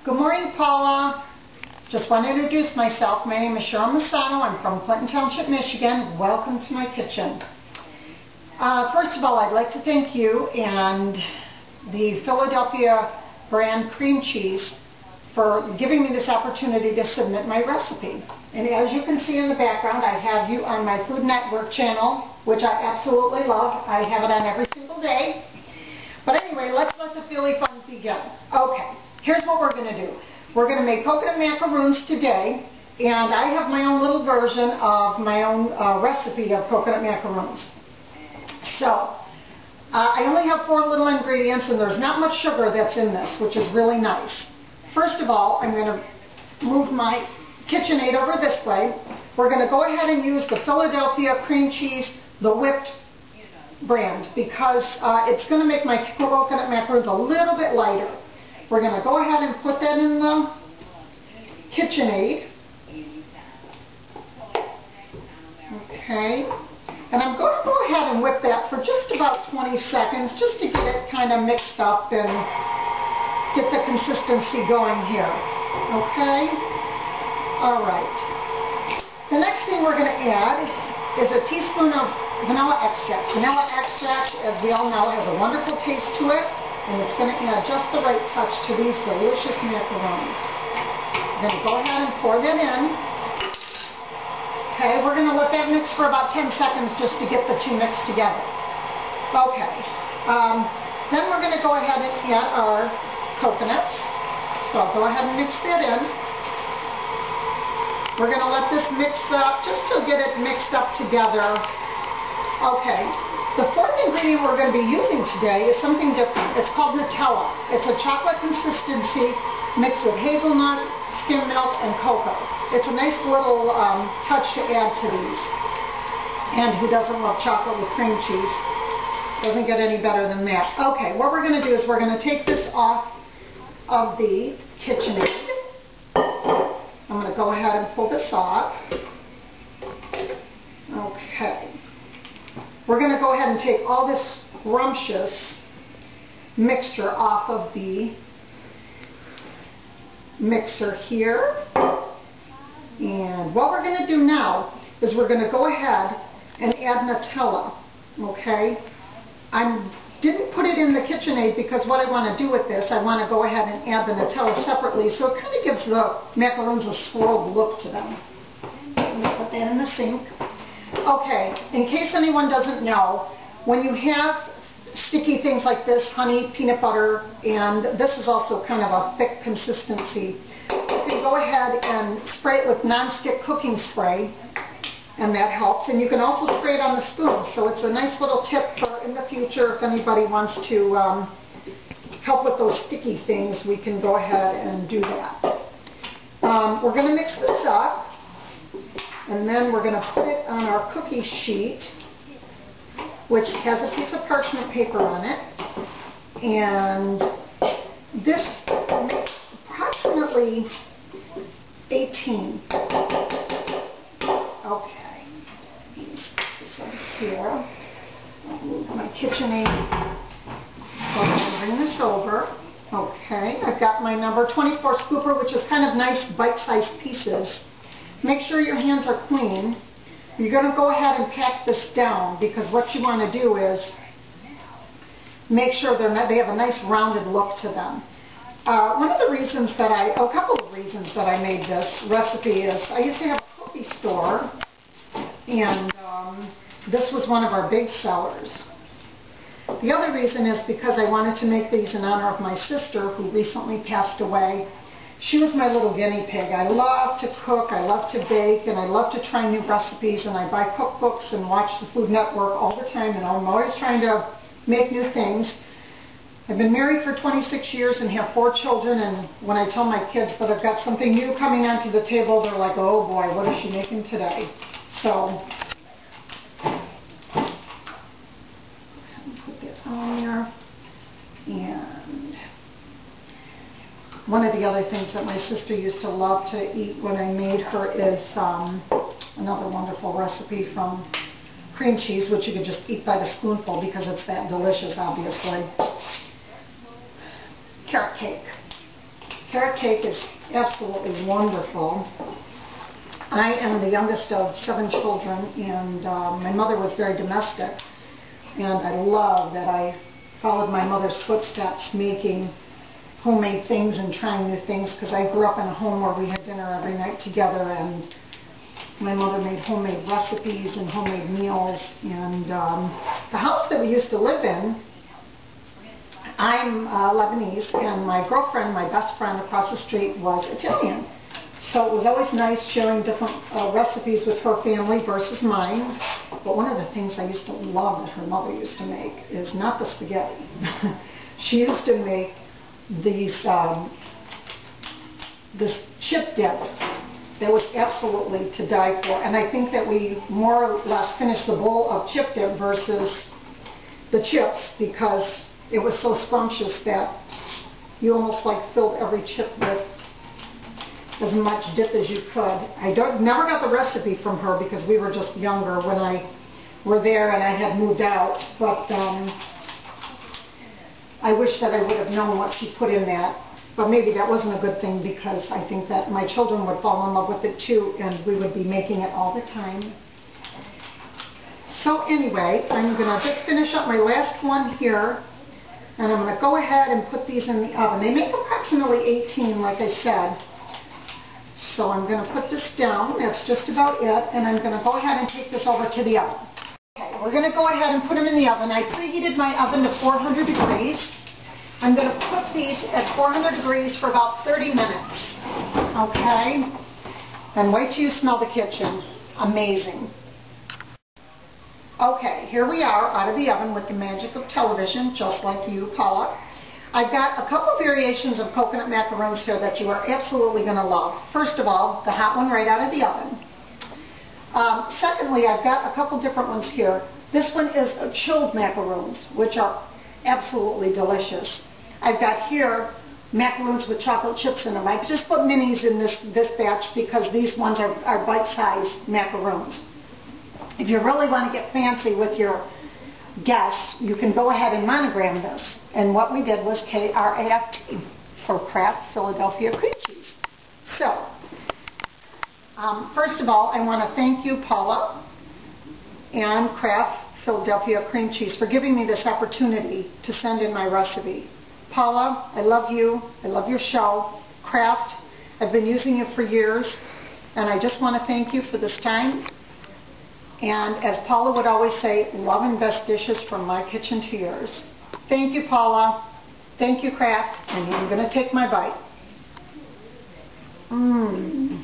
Good morning, Paula. Just want to introduce myself. My name is Sharon Maisano. I'm from Clinton Township, Michigan. Welcome to my kitchen. First of all, I'd like to thank you and the Philadelphia brand cream cheese for giving me this opportunity to submit my recipe. And as you can see in the background, I have you on my Food Network channel, which I absolutely love. I have it on every single day. But anyway, let's let the Philly fun begin. Okay, here's what we're going to do. We're going to make coconut macaroons today, and I have my own little version of my own recipe of coconut macaroons. So, I only have 4 little ingredients, and there's not much sugar that's in this, which is really nice. First of all, I'm going to move my KitchenAid over this way. We're going to go ahead and use the Philadelphia cream cheese, the whipped brand, because it's going to make my coconut macaroons a little bit lighter. We're going to go ahead and put that in the KitchenAid. Okay. And I'm going to go ahead and whip that for just about 20 seconds, just to get it kind of mixed up and get the consistency going here. Okay? All right. The next thing we're going to add is a teaspoon of vanilla extract. Vanilla extract, as we all know, has a wonderful taste to it, and it's going to add just the right touch to these delicious macaroons. I'm going to go ahead and pour that in. Okay, we're going to let that mix for about 10 seconds just to get the two mixed together. Okay, then we're going to go ahead and add our coconuts. So I'll go ahead and mix that in. We're going to let this mix up just to get it mixed up together. Okay, the fourth ingredient we're going to be using today is something different. It's called Nutella. It's a chocolate consistency mixed with hazelnut, skim milk, and cocoa. It's a nice little touch to add to these. And who doesn't love chocolate with cream cheese? Doesn't get any better than that. Okay, what we're going to do is we're going to take this off of the KitchenAid. I'm going to go ahead and pull this off. Okay. We're going to go ahead and take all this scrumptious mixture off of the mixer here. And what we're going to do now is we're going to go ahead and add Nutella. Okay? I didn't put it in the KitchenAid because what I want to do with this, I want to go ahead and add the Nutella separately, so it kind of gives the macaroons a swirled look to them. I'm going to put that in the sink. Okay, in case anyone doesn't know, when you have sticky things like this, honey, peanut butter, and this is also kind of a thick consistency, you can go ahead and spray it with non-stick cooking spray, and that helps. And you can also spray it on the spoon, so it's a nice little tip for in the future if anybody wants to help with those sticky things, we can go ahead and do that. We're going to mix this up. And then we're going to put it on our cookie sheet, which has a piece of parchment paper on it. And this makes approximately 18. Okay. This over here. I'll move my KitchenAid. Go ahead and bring this over. Okay. I've got my number 24 scooper, which is kind of nice bite-sized pieces. Make sure your hands are clean. You're going to go ahead and pack this down, because what you want to do is make sure they have a nice rounded look to them. One of the reasons that a couple of reasons that I made this recipe is I used to have a cookie store, and this was one of our big sellers. The other reason is because I wanted to make these in honor of my sister who recently passed away. She was my little guinea pig. I love to cook, I love to bake, and I love to try new recipes, and I buy cookbooks and watch the Food Network all the time, and I'm always trying to make new things. I've been married for 26 years and have 4 children, and when I tell my kids that I've got something new coming onto the table, they're like, oh boy, what is she making today? So, put that on there, and one of the other things that my sister used to love to eat when I made her is another wonderful recipe from cream cheese, which you could just eat by the spoonful because it's that delicious, obviously. Carrot cake. carrot cake is absolutely wonderful. I am the youngest of 7 children, and my mother was very domestic, and I love that I followed my mother's footsteps making homemade things and trying new things, because I grew up in a home where we had dinner every night together, and my mother made homemade recipes and homemade meals. And the house that we used to live in, I'm Lebanese, and my girlfriend, my best friend across the street, was Italian. So it was always nice sharing different recipes with her family versus mine. But one of the things I used to love that her mother used to make is not the spaghetti. She used to make these this chip dip that was absolutely to die for. And I think that we more or less finished the bowl of chip dip versus the chips, because it was so scrumptious that you almost like filled every chip with as much dip as you could. I never got the recipe from her because we were just younger when I were there and I had moved out, but I wish that I would have known what she put in that. But maybe that wasn't a good thing, because I think that my children would fall in love with it too, and we would be making it all the time. So anyway, I'm going to just finish up my last one here, and I'm going to go ahead and put these in the oven. They make approximately 18, like I said. So I'm going to put this down. That's just about it. And I'm going to go ahead and take this over to the oven. Okay, we're going to go ahead and put them in the oven. I preheated my oven to 400 degrees. I'm going to put these at 400 degrees for about 30 minutes. Okay? And wait till you smell the kitchen. Amazing. Okay, here we are out of the oven with the magic of television, just like you, Paula. I've got a couple variations of coconut macaroons here that you are absolutely going to love. First of all, the hot one right out of the oven. Secondly, I've got a couple different ones here. This one is chilled macaroons, which are absolutely delicious. I've got here macaroons with chocolate chips in them. I just put minis in this batch because these ones are bite-sized macaroons. If you really want to get fancy with your guests, you can go ahead and monogram this. And what we did was K-R-A-F-T for Kraft Philadelphia Cream Cheese. So, first of all, I want to thank you, Paula, and Kraft Philadelphia Cream Cheese for giving me this opportunity to send in my recipe. Paula, I love you. I love your show. Kraft, I've been using it for years, and I just want to thank you for this time. And as Paula would always say, love and best dishes from my kitchen to yours. Thank you, Paula. Thank you, Kraft. And I'm going to take my bite. Mmm.